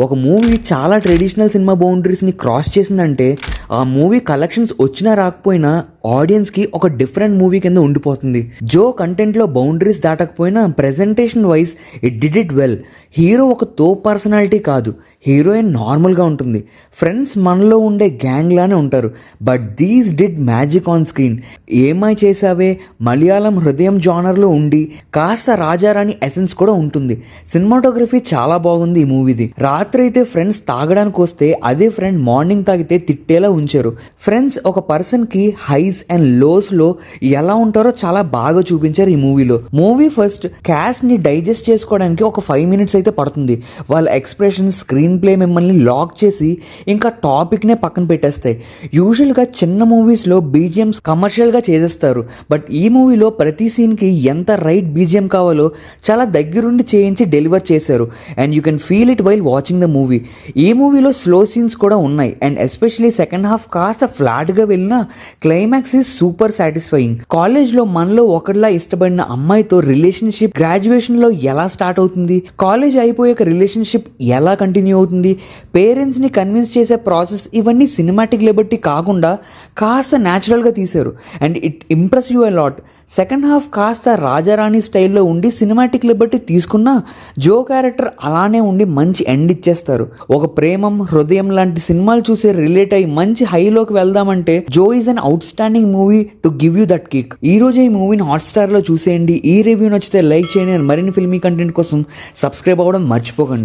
ఒక మూవీ చాలా traditional cinema బౌండరీస్ని cross చేసిందంటే ఆ మూవీ కలెక్షన్స్ వచ్చినా రాకపోయినా ఆడియన్స్కి ఒక డిఫరెంట్ మూవీ కింద ఉండిపోతుంది. జో కంటెంట్లో బౌండరీస్ దాటకపోయినా presentation wise it did it well. Hero ఒక పర్సనాలిటీ కాదు, హీరోయిన్ నార్మల్గా ఉంటుంది. ఫ్రెండ్స్ మనలో ఉండే గ్యాంగ్ లానే ఉంటారు. But these did magic on screen. ఏమై చేసావే మలయాళం హృదయం జానర్లో ఉండి కాస్త రాజారాణి ఎసెన్స్ కూడా ఉంటుంది. సినిమాటోగ్రఫీ చాలా బాగుంది ఈ మూవీది. రాత్రి అయితే ఫ్రెండ్స్ తాగడానికి వస్తే అదే ఫ్రెండ్ మార్నింగ్ తాగితే తిట్టేలా ఉంచారు. ఫ్రెండ్స్ ఒక పర్సన్ కి హైస్ అండ్ లోస్ లో ఎలా ఉంటారో చాలా బాగా చూపించారు ఈ మూవీలో. మూవీ ఫస్ట్ క్యాస్ట్ ని డైజెస్ట్ చేసుకోవడానికి ఒక 5 minutes అయితే పడుతుంది. వాళ్ళ ఎక్స్ప్రెషన్, స్క్రీన్ ప్లే మిమ్మల్ని లాక్ చేసి ఇంకా టాపిక్ నే పక్కన పెట్టేస్తాయి. యూజువల్ గా చిన్న మూవీస్ లో బీజిఎంస్ కమర్షియల్ గా చేసేస్తారు. బట్ ఈ మూవీలో ప్రతి సీన్ కి ఎంత రైట్ బీజిఎం కావాలో చాలా దగ్గరుండి చేయించి డెలివర్ చేశారు. And you can feel it while watching the movie. ఈ మూవీలో స్లో సీన్స్ కూడా ఉన్నాయి. అండ్ ఎస్పెషలీ సెకండ్ హాఫ్ కాస్త ఫ్లాట్ గా వెళ్ళినా climax is super satisfying. College లో మనలో ఒకటిలా ఇష్టపడిన అమ్మాయితో రిలేషన్షిప్ గ్రాడ్యుయేషన్ లో ఎలా స్టార్ట్ అవుతుంది, కాలేజ్ అయిపోయాక రిలేషన్షిప్ ఎలా కంటిన్యూ అవుతుంది, పేరెంట్స్ ని కన్విన్స్ చేసే ప్రాసెస్, ఇవన్నీ సినిమాటిక్ లిబర్టీ కాకుండా కాస్త న్యాచురల్ గా తీశారు. And it impress you a lot. Second half కాస్త రాజారాణి స్టైల్లో ఉండి సినిమాటిక్ లిబర్టీ తీసుకున్నా జో క్యారెక్టర్ అలానే ఉండి మంచి ఎండ్ ఇచ్చేస్తారు. ఒక ప్రేమం, హృదయం లాంటి సినిమాలు చూసి రిలేట్ అయ్యి మంచి హైలోకి వెళ్దామంటే జో is an outstanding movie to give you that kick. ఈ రోజు ఈ మూవీని హాట్స్టార్ లో చూసేయండి. ఈ రివ్యూ నచ్చితే లైక్ చేయండి. మరిన్ని ఫిల్మీ కంటెంట్ కోసం సబ్స్క్రైబ్ అవ్వడం మర్చిపోకండి.